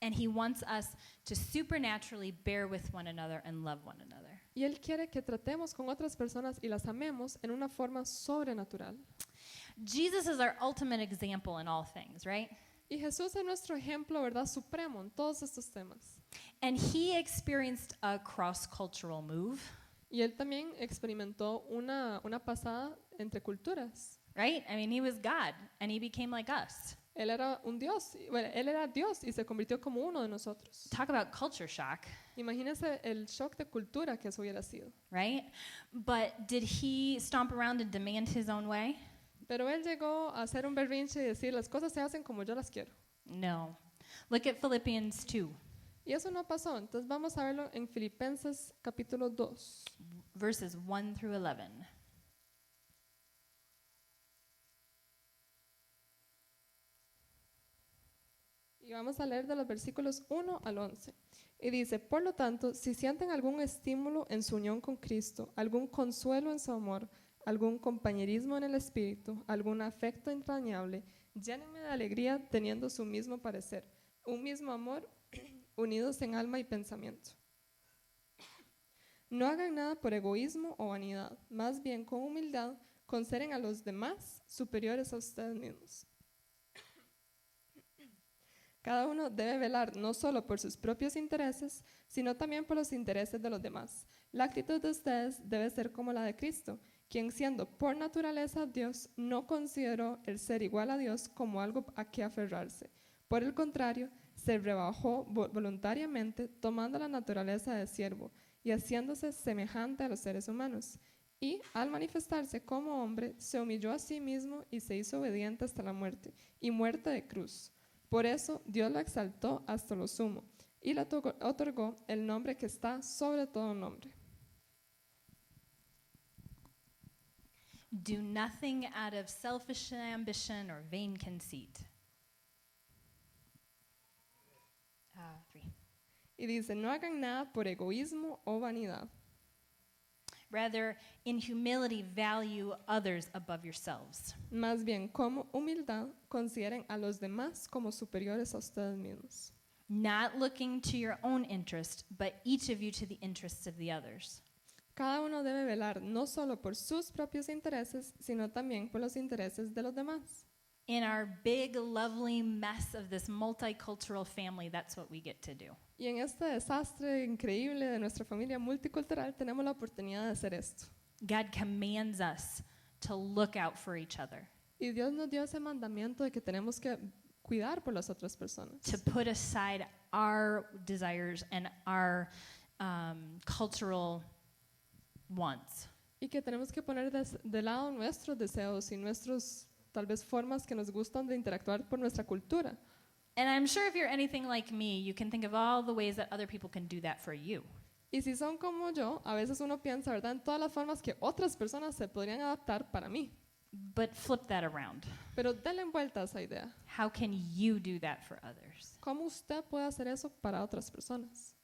And he wants us to supernaturally bear with one another and love one another. Y Él quiere que tratemos con otras personas y las amemos en una forma sobrenatural. Jesus is our ultimate example in all things, right? Y Jesús es nuestro ejemplo, ¿verdad?, supremo en todos estos temas. And he experienced a cross-cultural move, Y Él también experimentó una pasada entre culturas. right? I mean, he was God, and he became like us. Él era un Dios, bueno, Él era Dios y se convirtió como uno de nosotros. Talk about culture shock, Imagínense el shock de cultura que eso hubiera sido. right? But did he stomp around and demand his own way? Pero Él llegó a hacer un berrinche y decir, las cosas se hacen como yo las quiero. No. Look at Philippians 2, Y eso no pasó. Entonces vamos a verlo en Filipenses capítulo 2. verses 1 through 11. Y vamos a leer de los versículos 1 al 11. Y dice, por lo tanto, si sienten algún estímulo en su unión con Cristo, algún consuelo en su amor, algún compañerismo en el Espíritu, algún afecto entrañable, llénenme de alegría teniendo su mismo parecer, un mismo amor, unidos en alma y pensamiento. No hagan nada por egoísmo o vanidad, más bien con humildad consideren a los demás superiores a ustedes mismos. Cada uno debe velar no solo por sus propios intereses, sino también por los intereses de los demás. La actitud de ustedes debe ser como la de Cristo, quien siendo por naturaleza Dios, no consideró el ser igual a Dios como algo a que aferrarse. Por el contrario, se rebajó voluntariamente, tomando la naturaleza de siervo y haciéndose semejante a los seres humanos. Y al manifestarse como hombre, se humilló a sí mismo y se hizo obediente hasta la muerte, y muerte de cruz. Por eso Dios lo exaltó hasta lo sumo y le otorgó el nombre que está sobre todo nombre. Do nothing out of selfish ambition or vain conceit. 3. Y dice, no hagan nada por egoísmo o vanidad. Rather, in humility, value others above yourselves. Más bien, como humildad, consideren a los demás como superiores a ustedes mismos. Not looking to your own interest, but each of you to the interests of the others. Cada uno debe velar no solo por sus propios intereses, sino también por los intereses de los demás. In our big, lovely mess of this multicultural family, that's what we get to do. Y en este desastre increíble de nuestra familia multicultural tenemos la oportunidad de hacer esto. God commands us to look out for each other, Y Dios nos dio ese mandamiento de que tenemos que cuidar por las otras personas. to put aside our desires and our cultural wants. Y que tenemos que poner de lado nuestros deseos y nuestros, tal vez, formas que nos gustan de interactuar por nuestra cultura. And I'm sure if you're anything like me, you can think of all the ways that other people can do that for you. Y si son como yo, a veces uno piensa, ¿verdad?, en todas las formas que otras personas se podrían adaptar para mí. But flip that around. Pero denle vuelta a esa idea. How can you do that for others? ¿Cómo usted puede hacer eso para otras personas?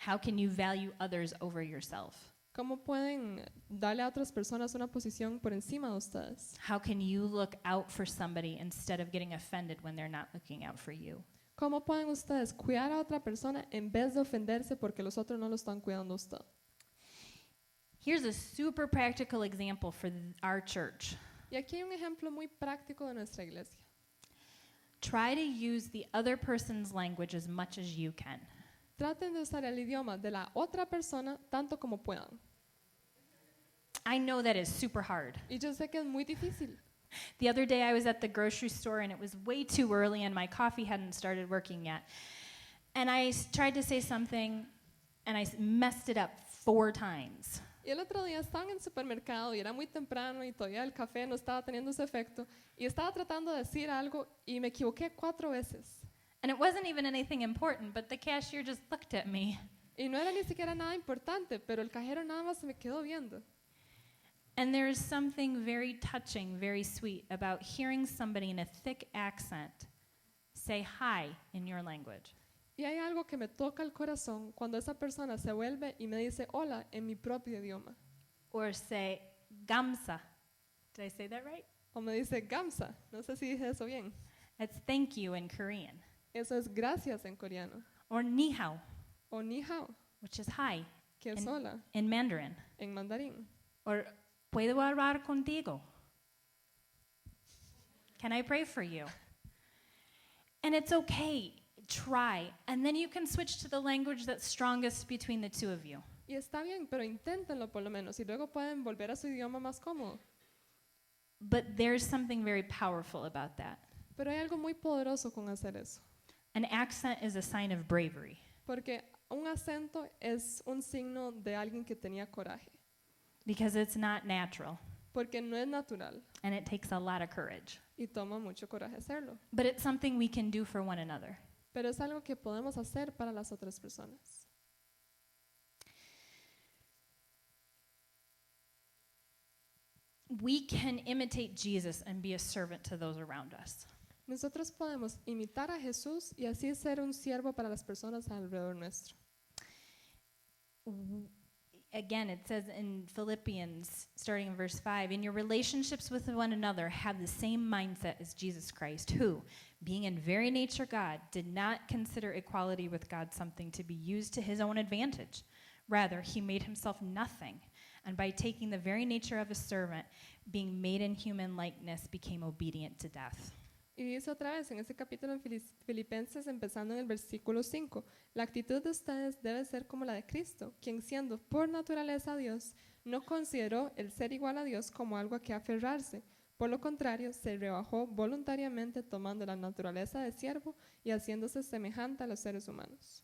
How can you value others over yourself? ¿Cómo pueden darle a otras personas una posición por encima de ustedes? How can you look out for somebody instead of getting offended when they're not looking out for you? ¿Cómo pueden ustedes cuidar a otra persona en vez de ofenderse porque los otros no lo están cuidando a usted? Here's a super practical example for our church. Y aquí hay un ejemplo muy práctico de nuestra iglesia. Try to use the other person's language as much as you can. Traten de usar el idioma de la otra persona tanto como puedan. I know that is super hard. Y yo sé que es muy difícil. The other day I was at the grocery store and it was way too early and my coffee hadn't started working yet. And I tried to say something and I messed it up 4 times. Y el otro día estaba en el supermercado y era muy temprano y todavía el café no estaba teniendo su efecto. Y estaba tratando de decir algo y me equivoqué 4 veces. And it wasn't even anything important, but the cashier just looked at me. Y no era ni siquiera nada importante, pero el cajero nada más se me quedó viendo. And there's something very touching, very sweet about hearing somebody in a thick accent say hi in your language. Y hay algo que me toca el corazón cuando esa persona se vuelve y me dice hola en mi propio idioma. Or say gamsa. Did I say that right? O me dice gamsa. No sé si dije eso bien. That's thank you in Korean. Eso es gracias en coreano. or ni hao, O ni hao, which is hi que es En- hola in Mandarin, en mandarín. or puedo hablar contigo. Can I pray for you? And it's okay. Try. And then you can switch to the language that's strongest between the two of you. Y está bien, pero inténtenlo por lo menos y luego pueden volver a su idioma más cómodo. But there's something very powerful about that. Pero hay algo muy poderoso con hacer eso. An accent is a sign of bravery. Porque un acento es un signo de alguien que tenía coraje. Because it's not natural Porque no es natural and it takes a lot of courage. y toma mucho coraje hacerlo. But it's something we can do for one another. Pero es algo que podemos hacer para las otras personas. We can imitate Jesus and be a servant to those around us. Nosotros podemos imitar a Jesús y así ser un siervo para las personas alrededor nuestro. Again, it says in Philippians, starting in verse 5, in your relationships with one another, have the same mindset as Jesus Christ, who, being in very nature God, did not consider equality with God something to be used to his own advantage. Rather, he made himself nothing, and by taking the very nature of a servant, being made in human likeness, became obedient to death. Y dice otra vez en ese capítulo en Filipenses, empezando en el versículo 5, la actitud de ustedes debe ser como la de Cristo, quien siendo por naturaleza Dios, no consideró el ser igual a Dios como algo a que aferrarse. Por lo contrario, se rebajó voluntariamente tomando la naturaleza de siervo y haciéndose semejante a los seres humanos.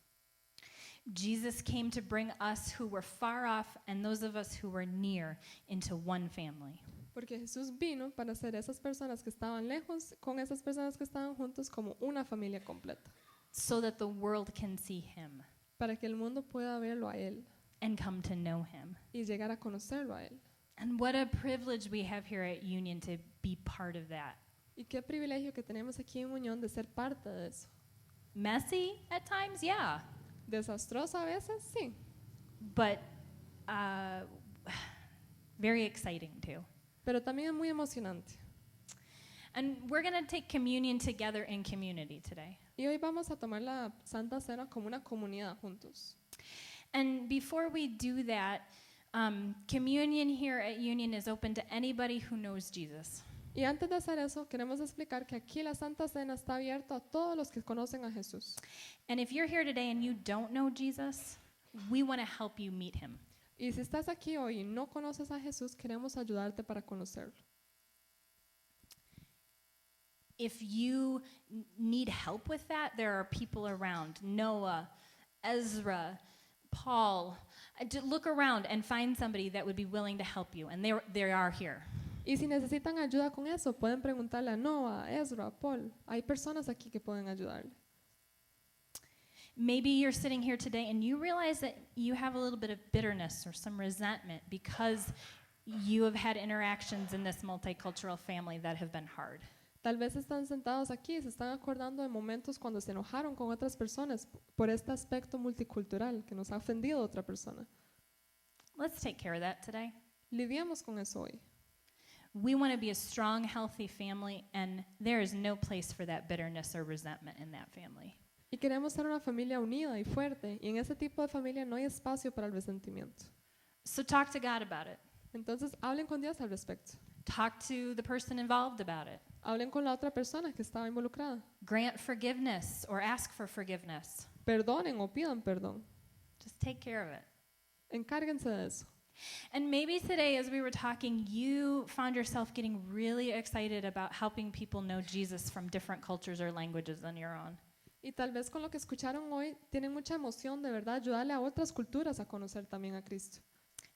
Jesus came to bring us who were far off and those of us who were near into one family. Porque Jesús vino para hacer esas personas que estaban lejos con esas personas que estaban juntos como una familia completa, So that the world can see him para que el mundo pueda verlo a Él and come to know him. y llegar a conocerlo a Él. And what a privilege we have here at Union to be part of that. Y qué privilegio que tenemos aquí en Unión de ser parte de eso. Messy at times, yeah, Desastroso a veces, sí, but very exciting too. pero también es muy emocionante. And we're going to take communion together in community today. Y hoy vamos a tomar la Santa Cena como una comunidad juntos. And before we do that, communion here at Union is open to anybody who knows Jesus. Y antes de hacer eso, queremos explicar que aquí la Santa Cena está abierta a todos los que conocen a Jesús. And if you're here today and you don't know Jesus, we want to help you meet him. Y si estás aquí hoy y no conoces a Jesús, queremos ayudarte para conocerlo. If you need help with that, there are people around. Noah, Ezra, Paul. Look around and find somebody that would be willing to help you. And they are here. Y si necesitan ayuda con eso, pueden preguntarle a Noah, a Ezra, a Paul. Hay personas aquí que pueden ayudarle. Maybe you're sitting here today and you realize that you have a little bit of bitterness or some resentment because you have had interactions in this multicultural family that have been hard. Tal vez están sentados aquí y se están acordando de momentos cuando se enojaron con otras personas por este aspecto multicultural que nos ha ofendido a otra persona. Let's take care of that today. Lidiamos con eso hoy. We want to be a strong, healthy family, and there is no place for that bitterness or resentment in that family. Y queremos ser una familia unida y fuerte, y en ese tipo de familia no hay espacio para el resentimiento. So talk to God about it. Entonces, hablen con Dios al respecto. Talk to the person involved about it. Hablen con la otra persona que estaba involucrada. Grant forgiveness or ask for forgiveness. Perdonen o pidan perdón. Just take care of it. Encárguense de eso. And maybe today, as we were talking, you found yourself getting really excited about helping people know Jesus from different cultures or languages than your own. Y tal vez con lo que escucharon hoy, tienen mucha emoción de verdad ayudarle a otras culturas a conocer también a Cristo.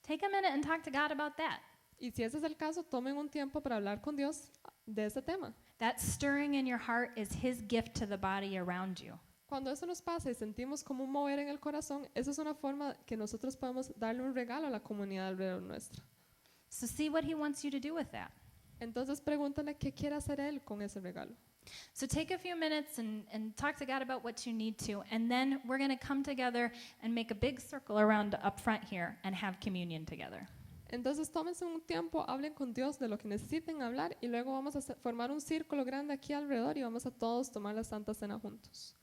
Take a minute and talk to God about that. Y si ese es el caso, tomen un tiempo para hablar con Dios de ese tema. That stirring in your heart is his gift to the body around you. Cuando eso nos pasa y sentimos como un mover en el corazón, esa es una forma que nosotros podemos darle un regalo a la comunidad alrededor nuestra. So see what he wants you to do with that. Entonces pregúntale qué quiere hacer Él con ese regalo. So take a few minutes and talk to God about what you need to, and then we're going to come together and make a big circle around up front here and have communion together. Entonces tómense un tiempo, hablen con Dios de lo que necesiten hablar y luego vamos a formar un círculo grande aquí alrededor y vamos a todos tomar la Santa Cena juntos.